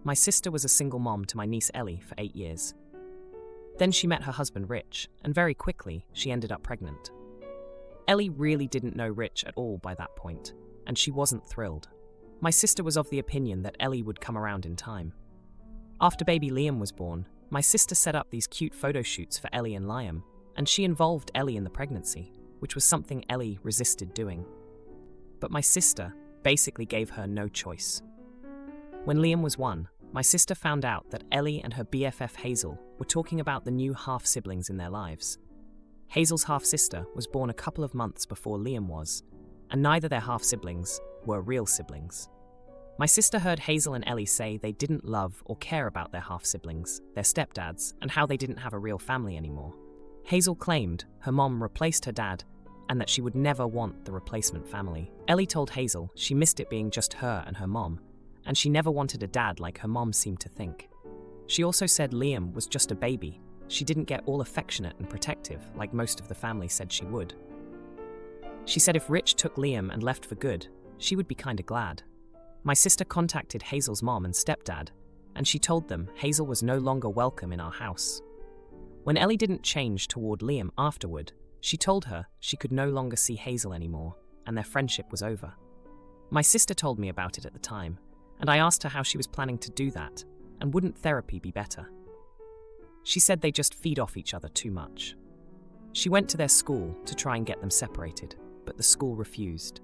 My sister was a single mom to my niece Ellie for 8 years. Then she met her husband Rich, and very quickly she ended up pregnant. Ellie really didn't know Rich at all by that point, and she wasn't thrilled. My sister was of the opinion that Ellie would come around in time. After baby Liam was born, my sister set up these cute photo shoots for Ellie and Liam, and she involved Ellie in the pregnancy, which was something Ellie resisted doing. But my sister basically gave her no choice. When Liam was 1, my sister found out that Ellie and her BFF Hazel were talking about the new half-siblings in their lives. Hazel's half-sister was born a couple of months before Liam was, and neither their half-siblings were real siblings. My sister heard Hazel and Ellie say they didn't love or care about their half-siblings, their stepdads, and how they didn't have a real family anymore. Hazel claimed her mom replaced her dad and that she would never want the replacement family. Ellie told Hazel she missed it being just her and her mom, and she never wanted a dad like her mom seemed to think. She also said Liam was just a baby. She didn't get all affectionate and protective like most of the family said she would. She said if Rich took Liam and left for good, she would be kinda glad. My sister contacted Hazel's mom and stepdad, and she told them Hazel was no longer welcome in our house. When Ellie didn't change toward Liam afterward, she told her she could no longer see Hazel anymore, and their friendship was over. My sister told me about it at the time, and I asked her how she was planning to do that, and wouldn't therapy be better? She said they just feed off each other too much. She went to their school to try and get them separated, but the school refused.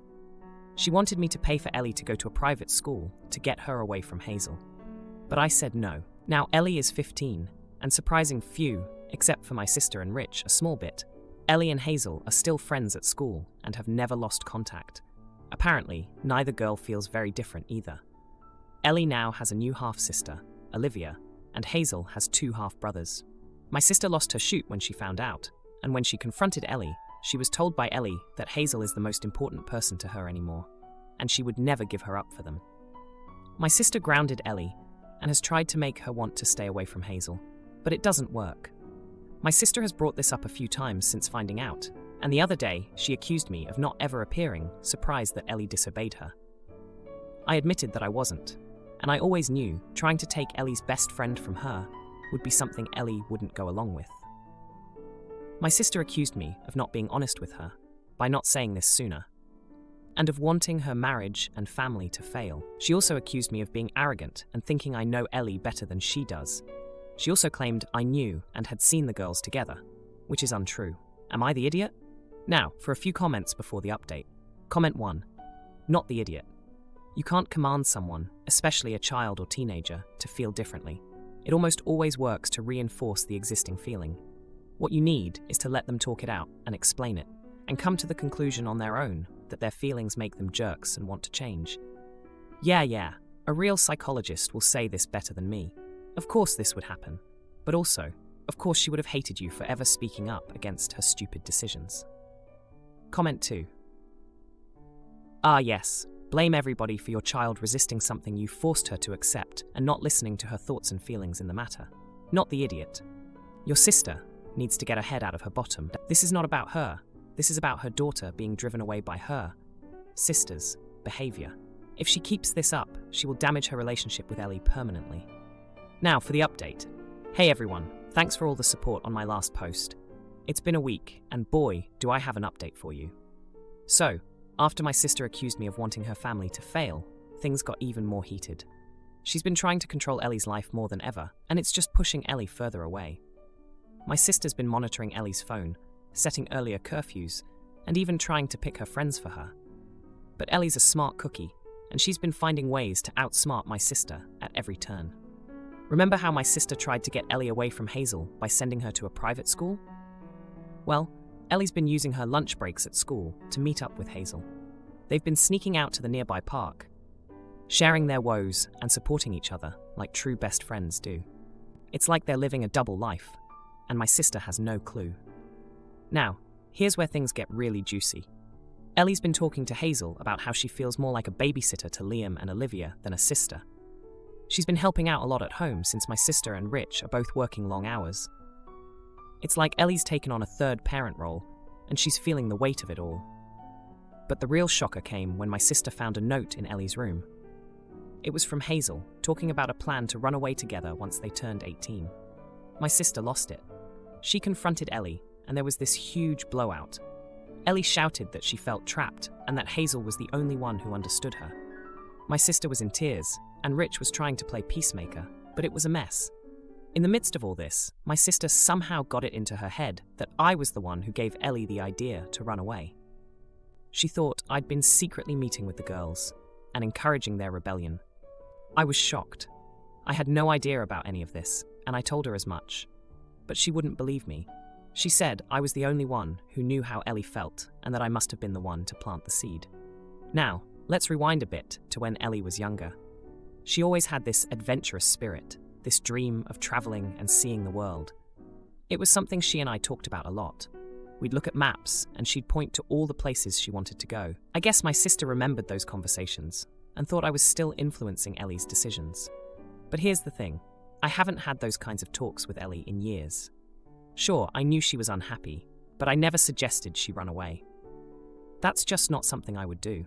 She wanted me to pay for Ellie to go to a private school to get her away from Hazel. But I said no. Now Ellie is 15, and surprising few, except for my sister and Rich, a small bit, Ellie and Hazel are still friends at school and have never lost contact. Apparently, neither girl feels very different either. Ellie now has a new half-sister, Olivia, and Hazel has 2 half-brothers. My sister lost her shoot when she found out, and when she confronted Ellie, she was told by Ellie that Hazel is the most important person to her anymore, and she would never give her up for them. My sister grounded Ellie and has tried to make her want to stay away from Hazel, but it doesn't work. My sister has brought this up a few times since finding out, and the other day she accused me of not ever appearing, surprised that Ellie disobeyed her. I admitted that I wasn't, and I always knew trying to take Ellie's best friend from her would be something Ellie wouldn't go along with. My sister accused me of not being honest with her by not saying this sooner, and of wanting her marriage and family to fail. She also accused me of being arrogant and thinking I know Ellie better than she does. She also claimed I knew and had seen the girls together, which is untrue. Am I the idiot? Now, for a few comments before the update. Comment 1. Not the idiot. You can't command someone, especially a child or teenager, to feel differently. It almost always works to reinforce the existing feeling. What you need is to let them talk it out and explain it, and come to the conclusion on their own that their feelings make them jerks and want to change. Yeah, a real psychologist will say this better than me. Of course this would happen, but also, of course she would have hated you for ever speaking up against her stupid decisions. Comment 2. Ah yes, blame everybody for your child resisting something you forced her to accept and not listening to her thoughts and feelings in the matter. Not the idiot. Your sister needs to get her head out of her bottom. This is not about her. This is about her daughter being driven away by her sister's behavior. If she keeps this up, she will damage her relationship with Ellie permanently. Now for the update. Hey everyone, thanks for all the support on my last post. It's been a week, and boy, do I have an update for you. So, after my sister accused me of wanting her family to fail, things got even more heated. She's been trying to control Ellie's life more than ever, and it's just pushing Ellie further away. My sister's been monitoring Ellie's phone, setting earlier curfews, and even trying to pick her friends for her. But Ellie's a smart cookie, and she's been finding ways to outsmart my sister at every turn. Remember how my sister tried to get Ellie away from Hazel by sending her to a private school? Well, Ellie's been using her lunch breaks at school to meet up with Hazel. They've been sneaking out to the nearby park, sharing their woes and supporting each other like true best friends do. It's like they're living a double life, and my sister has no clue. Now, here's where things get really juicy. Ellie's been talking to Hazel about how she feels more like a babysitter to Liam and Olivia than a sister. She's been helping out a lot at home since my sister and Rich are both working long hours. It's like Ellie's taken on a third parent role, and she's feeling the weight of it all. But the real shocker came when my sister found a note in Ellie's room. It was from Hazel, talking about a plan to run away together once they turned 18. My sister lost it. She confronted Ellie, and there was this huge blowout. Ellie shouted that she felt trapped and that Hazel was the only one who understood her. My sister was in tears, and Rich was trying to play peacemaker, but it was a mess. In the midst of all this, my sister somehow got it into her head that I was the one who gave Ellie the idea to run away. She thought I'd been secretly meeting with the girls and encouraging their rebellion. I was shocked. I had no idea about any of this, and I told her as much. But she wouldn't believe me. She said I was the only one who knew how Ellie felt and that I must have been the one to plant the seed. Now, let's rewind a bit to when Ellie was younger. She always had this adventurous spirit, this dream of traveling and seeing the world. It was something she and I talked about a lot. We'd look at maps and she'd point to all the places she wanted to go. I guess my sister remembered those conversations and thought I was still influencing Ellie's decisions. But here's the thing. I haven't had those kinds of talks with Ellie in years. Sure, I knew she was unhappy, but I never suggested she run away. That's just not something I would do.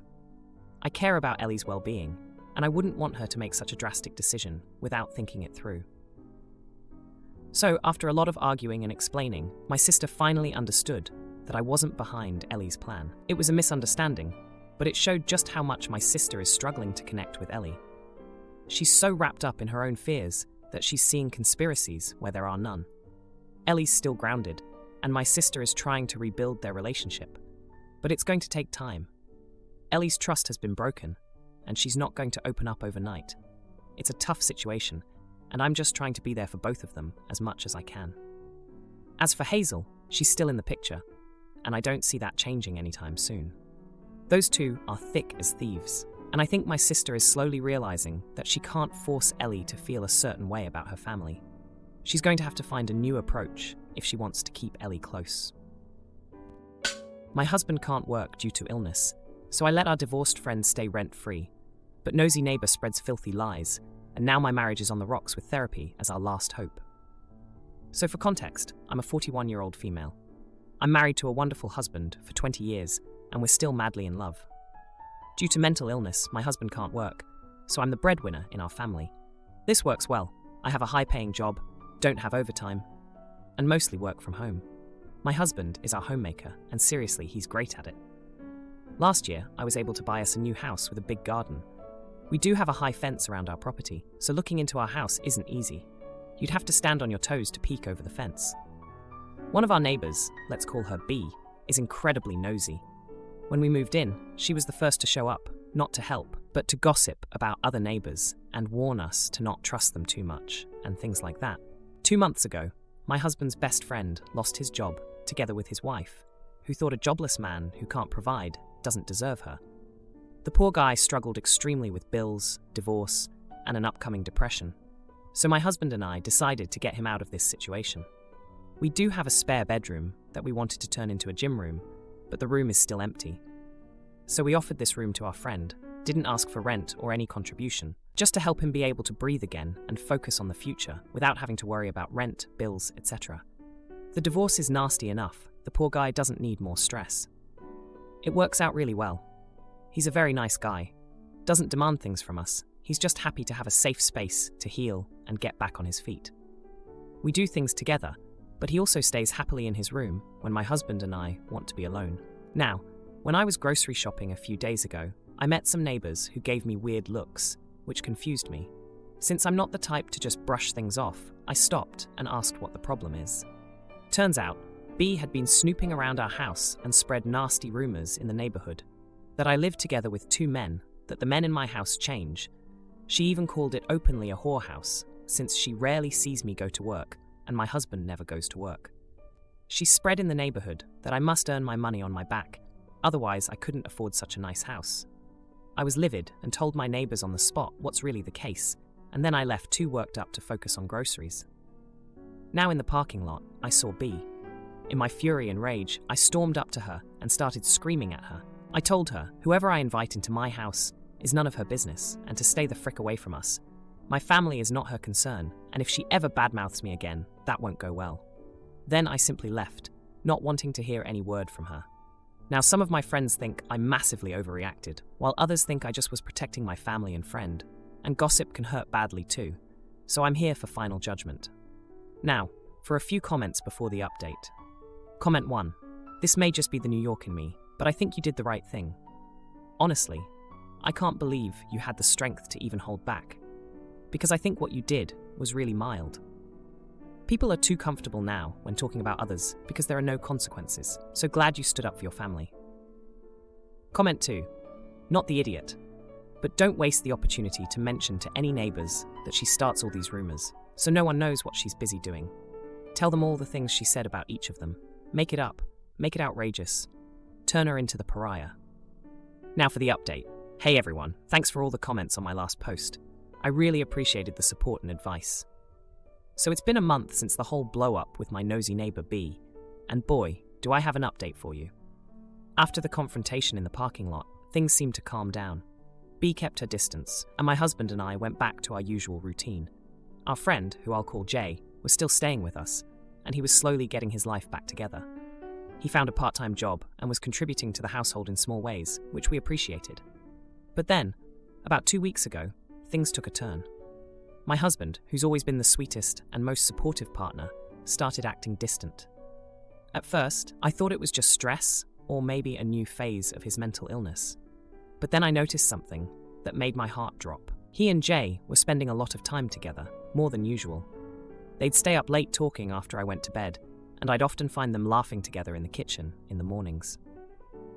I care about Ellie's well-being, and I wouldn't want her to make such a drastic decision without thinking it through. So, after a lot of arguing and explaining, my sister finally understood that I wasn't behind Ellie's plan. It was a misunderstanding, but it showed just how much my sister is struggling to connect with Ellie. She's so wrapped up in her own fears that she's seeing conspiracies where there are none. Ellie's still grounded, and my sister is trying to rebuild their relationship. But it's going to take time. Ellie's trust has been broken, and she's not going to open up overnight. It's a tough situation, and I'm just trying to be there for both of them as much as I can. As for Hazel, she's still in the picture, and I don't see that changing anytime soon. Those two are thick as thieves, and I think my sister is slowly realizing that she can't force Ellie to feel a certain way about her family. She's going to have to find a new approach if she wants to keep Ellie close. My husband can't work due to illness, so I let our divorced friend stay rent-free. But nosy neighbor spreads filthy lies, and now my marriage is on the rocks with therapy as our last hope. So for context, I'm a 41-year-old female. I'm married to a wonderful husband for 20 years, and we're still madly in love. Due to mental illness, my husband can't work, so I'm the breadwinner in our family. This works well. I have a high-paying job, don't have overtime, and mostly work from home. My husband is our homemaker, and seriously, he's great at it. Last year, I was able to buy us a new house with a big garden. We do have a high fence around our property, so looking into our house isn't easy. You'd have to stand on your toes to peek over the fence. One of our neighbors, let's call her B, is incredibly nosy. When we moved in, she was the first to show up, not to help, but to gossip about other neighbors and warn us to not trust them too much, and things like that. 2 months ago, my husband's best friend lost his job together with his wife, who thought a jobless man who can't provide doesn't deserve her. The poor guy struggled extremely with bills, divorce, and an upcoming depression. So my husband and I decided to get him out of this situation. We do have a spare bedroom that we wanted to turn into a gym room, but the room is still empty. So we offered this room to our friend, didn't ask for rent or any contribution, just to help him be able to breathe again and focus on the future without having to worry about rent, bills, etc. The divorce is nasty enough, the poor guy doesn't need more stress. It works out really well. He's a very nice guy, doesn't demand things from us, he's just happy to have a safe space to heal and get back on his feet. We do things together, but he also stays happily in his room when my husband and I want to be alone. Now, when I was grocery shopping a few days ago, I met some neighbors who gave me weird looks, which confused me. Since I'm not the type to just brush things off, I stopped and asked what the problem is. Turns out, B had been snooping around our house and spread nasty rumors in the neighborhood. That I live together with 2 men, that the men in my house change. She even called it openly a whorehouse, since she rarely sees me go to work, and my husband never goes to work. She spread in the neighborhood that I must earn my money on my back, otherwise I couldn't afford such a nice house. I was livid and told my neighbors on the spot what's really the case, and then I left too worked up to focus on groceries. Now in the parking lot, I saw B. In my fury and rage, I stormed up to her and started screaming at her. I told her whoever I invite into my house is none of her business and to stay the frick away from us. My family is not her concern, and if she ever badmouths me again, that won't go well. Then I simply left, not wanting to hear any word from her. Now some of my friends think I massively overreacted, while others think I just was protecting my family and friend. and gossip can hurt badly too, so I'm here for final judgment. Now, for a few comments before the update. Comment 1. This may just be the New York in me, but I think you did the right thing. Honestly, I can't believe you had the strength to even hold back, because I think what you did was really mild. People are too comfortable now when talking about others because there are no consequences, so glad you stood up for your family. Comment 2. Not the idiot, but don't waste the opportunity to mention to any neighbors that she starts all these rumors, so no one knows what she's busy doing. Tell them all the things she said about each of them. Make it up. Make it outrageous. Turn her into the pariah. Now for the update. Hey everyone, thanks for all the comments on my last post. I really appreciated the support and advice. So it's been a month since the whole blow-up with my nosy neighbor B, and boy, do I have an update for you. After the confrontation in the parking lot, things seemed to calm down. B kept her distance, and my husband and I went back to our usual routine. Our friend, who I'll call Jay, was still staying with us, and he was slowly getting his life back together. He found a part-time job and was contributing to the household in small ways, which we appreciated. But then, about 2 weeks ago, things took a turn. My husband, who's always been the sweetest and most supportive partner, started acting distant. At first, I thought it was just stress or maybe a new phase of his mental illness. But then I noticed something that made my heart drop. He and Jay were spending a lot of time together, more than usual. They'd stay up late talking after I went to bed, and I'd often find them laughing together in the kitchen in the mornings.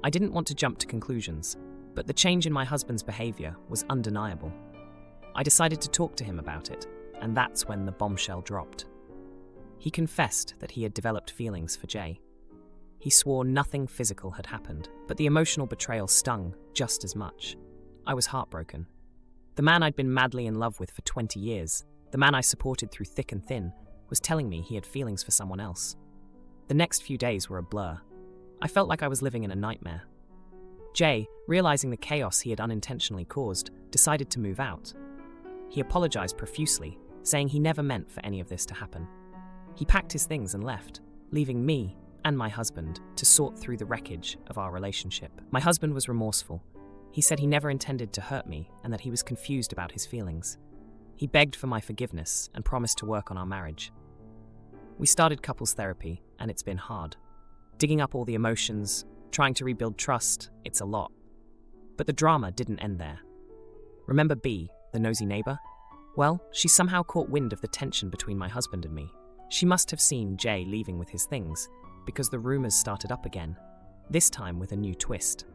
I didn't want to jump to conclusions, but the change in my husband's behavior was undeniable. I decided to talk to him about it, and that's when the bombshell dropped. He confessed that he had developed feelings for Jay. He swore nothing physical had happened, but the emotional betrayal stung just as much. I was heartbroken. The man I'd been madly in love with for 20 years, the man I supported through thick and thin, was telling me he had feelings for someone else. The next few days were a blur. I felt like I was living in a nightmare. Jay, realizing the chaos he had unintentionally caused, decided to move out. He apologized profusely, saying he never meant for any of this to happen. He packed his things and left, leaving me and my husband to sort through the wreckage of our relationship. My husband was remorseful. He said he never intended to hurt me and that he was confused about his feelings. He begged for my forgiveness and promised to work on our marriage. We started couples therapy, and it's been hard. Digging up all the emotions, trying to rebuild trust, it's a lot. But the drama didn't end there. Remember B, the nosy neighbor? Well, she somehow caught wind of the tension between my husband and me. She must have seen Jay leaving with his things, because the rumors started up again, this time with a new twist.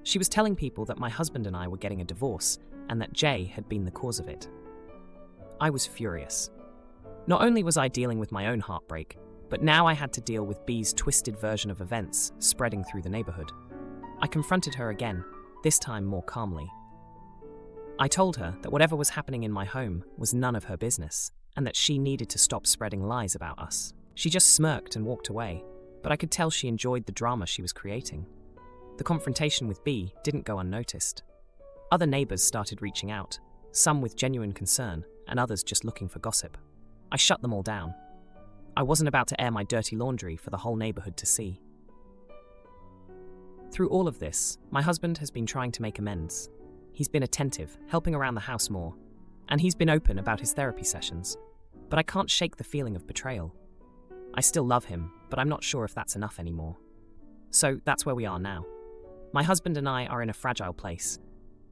She was telling people that my husband and I were getting a divorce, and that Jay had been the cause of it. I was furious. Not only was I dealing with my own heartbreak, but now I had to deal with B's twisted version of events spreading through the neighborhood. I confronted her again, this time more calmly. I told her that whatever was happening in my home was none of her business, and that she needed to stop spreading lies about us. She just smirked and walked away, but I could tell she enjoyed the drama she was creating. The confrontation with B didn't go unnoticed. Other neighbors started reaching out, some with genuine concern, and others just looking for gossip. I shut them all down. I wasn't about to air my dirty laundry for the whole neighborhood to see. Through all of this, my husband has been trying to make amends. He's been attentive, helping around the house more, and he's been open about his therapy sessions. But I can't shake the feeling of betrayal. I still love him, but I'm not sure if that's enough anymore. So that's where we are now. My husband and I are in a fragile place,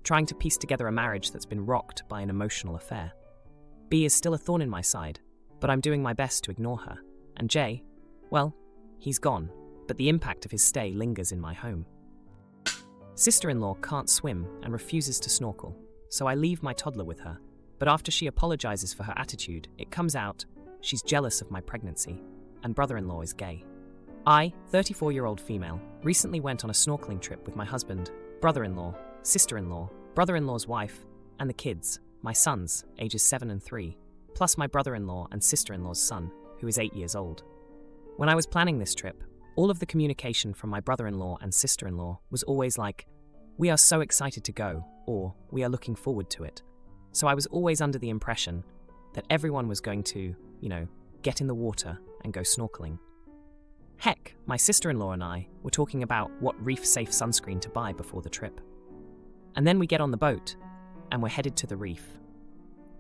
trying to piece together a marriage that's been rocked by an emotional affair. B is still a thorn in my side, but I'm doing my best to ignore her. And Jay, well, he's gone, but the impact of his stay lingers in my home. Sister-in-law can't swim and refuses to snorkel, so I leave my toddler with her, but after she apologizes for her attitude, it comes out she's jealous of my pregnancy, and brother-in-law is gay. I, 34-year-old female, recently went on a snorkeling trip with my husband, brother-in-law, sister-in-law, brother-in-law's wife, and the kids, my sons, ages 7 and 3, plus my brother-in-law and sister-in-law's son, who is 8 years old. When I was planning this trip, all of the communication from my brother-in-law and sister-in-law was always like, "We are so excited to go," or "We are looking forward to it." So I was always under the impression that everyone was going to, get in the water and go snorkeling. Heck, my sister-in-law and I were talking about what reef-safe sunscreen to buy before the trip. And then we get on the boat, and we're headed to the reef,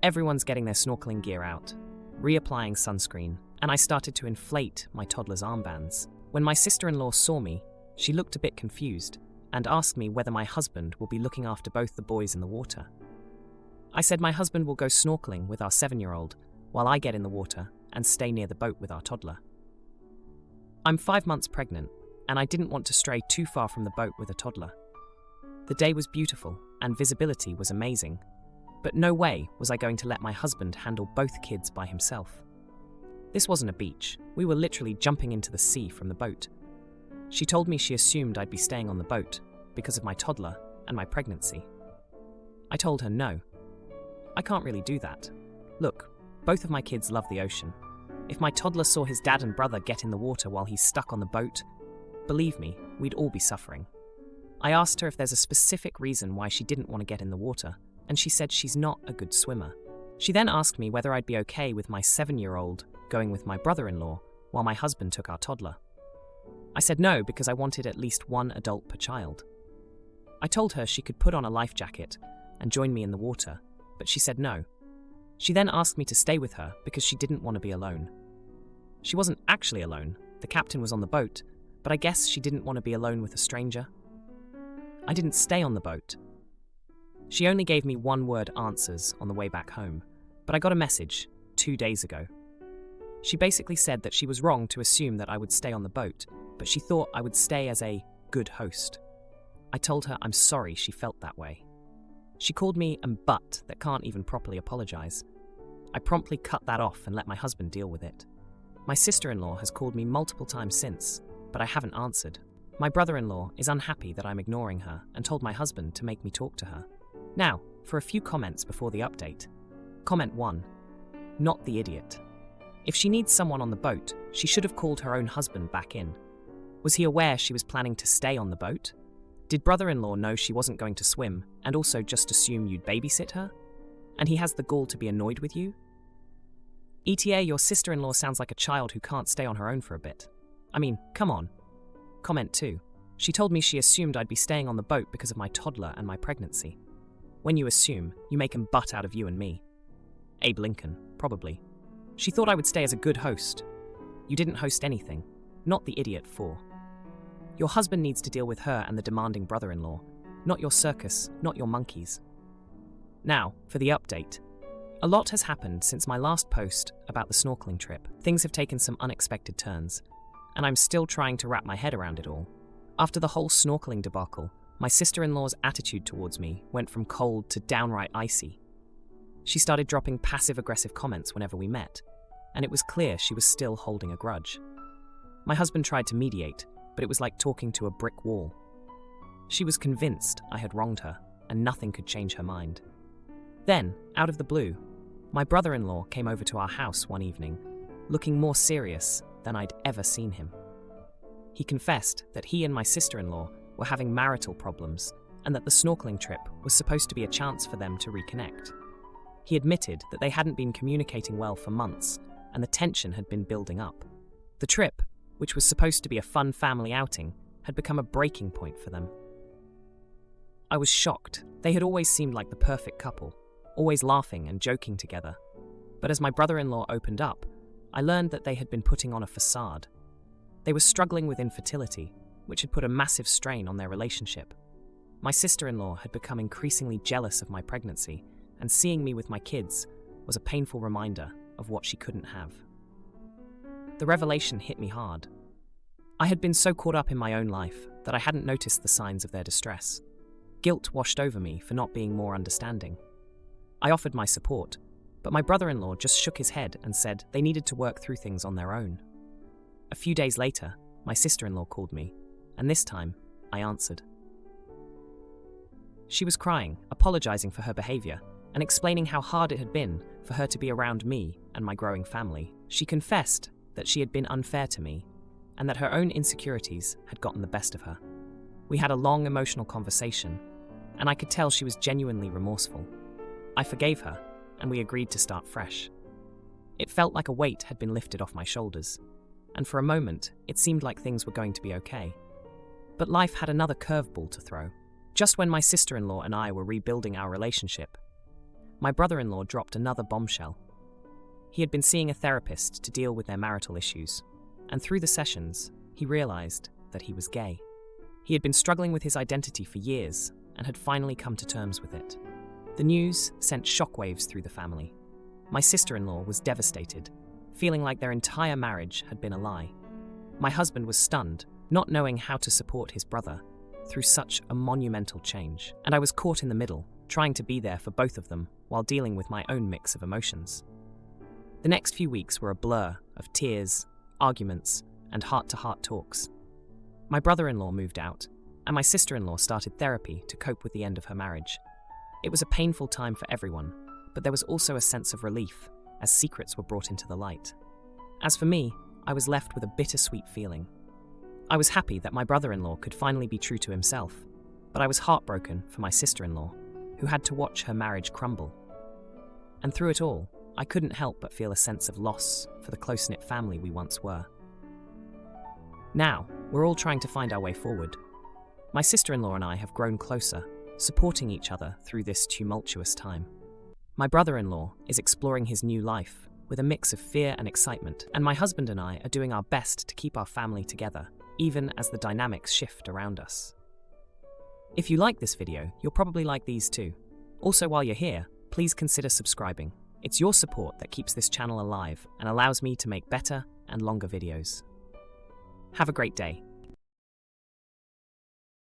Everyone's getting their snorkeling gear out, reapplying sunscreen, and I started to inflate my toddler's armbands. When my sister-in-law saw me, she looked a bit confused and asked me whether my husband will be looking after both the boys in the water. I said my husband will go snorkeling with our 7-year-old while I get in the water and stay near the boat with our toddler. I'm 5 months pregnant, and I didn't want to stray too far from the boat with a toddler. The day was beautiful and visibility was amazing, but no way was I going to let my husband handle both kids by himself. This wasn't a beach. We were literally jumping into the sea from the boat. She told me she assumed I'd be staying on the boat because of my toddler and my pregnancy. I told her no. I can't really do that. Look, both of my kids love the ocean. If my toddler saw his dad and brother get in the water while he's stuck on the boat, believe me, we'd all be suffering. I asked her if there's a specific reason why she didn't want to get in the water, and she said she's not a good swimmer. She then asked me whether I'd be okay with my 7-year-old going with my brother-in-law while my husband took our toddler. I said no because I wanted at least one adult per child. I told her she could put on a life jacket and join me in the water, but she said no. She then asked me to stay with her because she didn't want to be alone. She wasn't actually alone. The captain was on the boat, but I guess she didn't want to be alone with a stranger. I didn't stay on the boat. She only gave me one-word answers on the way back home, but I got a message 2 days ago. She basically said that she was wrong to assume that I would stay on the boat, but she thought I would stay as a good host. I told her I'm sorry she felt that way. She called me a butt that can't even properly apologize. I promptly cut that off and let my husband deal with it. My sister-in-law has called me multiple times since, but I haven't answered. My brother-in-law is unhappy that I'm ignoring her and told my husband to make me talk to her. Now, for a few comments before the update. Comment 1. Not the idiot. If she needs someone on the boat, she should have called her own husband back in. Was he aware she was planning to stay on the boat? Did brother-in-law know she wasn't going to swim and also just assume you'd babysit her? And he has the gall to be annoyed with you? ETA, your sister-in-law sounds like a child who can't stay on her own for a bit. I mean, come on. Comment 2. She told me she assumed I'd be staying on the boat because of my toddler and my pregnancy. When you assume, you make a butt out of you and me. Abe Lincoln, probably. She thought I would stay as a good host. You didn't host anything. Not the idiot 4. Your husband needs to deal with her and the demanding brother-in-law. Not your circus, not your monkeys. Now, for the update. A lot has happened since my last post about the snorkeling trip. Things have taken some unexpected turns, and I'm still trying to wrap my head around it all. After the whole snorkeling debacle, my sister-in-law's attitude towards me went from cold to downright icy. She started dropping passive-aggressive comments whenever we met, and it was clear she was still holding a grudge. My husband tried to mediate, but it was like talking to a brick wall. She was convinced I had wronged her, and nothing could change her mind. Then, out of the blue, my brother-in-law came over to our house one evening, looking more serious than I'd ever seen him. He confessed that he and my sister-in-law were having marital problems and that the snorkeling trip was supposed to be a chance for them to reconnect. He admitted that they hadn't been communicating well for months and the tension had been building up. The trip, which was supposed to be a fun family outing, had become a breaking point for them. I was shocked. They had always seemed like the perfect couple, always laughing and joking together. But as my brother-in-law opened up, I learned that they had been putting on a facade. They were struggling with infertility, which had put a massive strain on their relationship. My sister-in-law had become increasingly jealous of my pregnancy, and seeing me with my kids was a painful reminder of what she couldn't have. The revelation hit me hard. I had been so caught up in my own life that I hadn't noticed the signs of their distress. Guilt washed over me for not being more understanding. I offered my support, but my brother-in-law just shook his head and said they needed to work through things on their own. A few days later, my sister-in-law called me, and this time, I answered. She was crying, apologizing for her behavior, and explaining how hard it had been for her to be around me and my growing family. She confessed that she had been unfair to me, and that her own insecurities had gotten the best of her. We had a long emotional conversation, and I could tell she was genuinely remorseful. I forgave her, and we agreed to start fresh. It felt like a weight had been lifted off my shoulders, and for a moment, it seemed like things were going to be okay. But life had another curveball to throw. Just when my sister-in-law and I were rebuilding our relationship, my brother-in-law dropped another bombshell. He had been seeing a therapist to deal with their marital issues, and through the sessions, he realized that he was gay. He had been struggling with his identity for years and had finally come to terms with it. The news sent shockwaves through the family. My sister-in-law was devastated, feeling like their entire marriage had been a lie. My husband was stunned, not knowing how to support his brother through such a monumental change, and I was caught in the middle, trying to be there for both of them while dealing with my own mix of emotions. The next few weeks were a blur of tears, arguments, and heart-to-heart talks. My brother-in-law moved out, and my sister-in-law started therapy to cope with the end of her marriage. It was a painful time for everyone, but there was also a sense of relief as secrets were brought into the light. As for me, I was left with a bittersweet feeling. I was happy that my brother-in-law could finally be true to himself, but I was heartbroken for my sister-in-law, who had to watch her marriage crumble. And through it all, I couldn't help but feel a sense of loss for the close-knit family we once were. Now, we're all trying to find our way forward. My sister-in-law and I have grown closer, supporting each other through this tumultuous time. My brother-in-law is exploring his new life with a mix of fear and excitement, and my husband and I are doing our best to keep our family together, even as the dynamics shift around us. If you like this video, you'll probably like these too. Also, while you're here, please consider subscribing. It's your support that keeps this channel alive and allows me to make better and longer videos. Have a great day.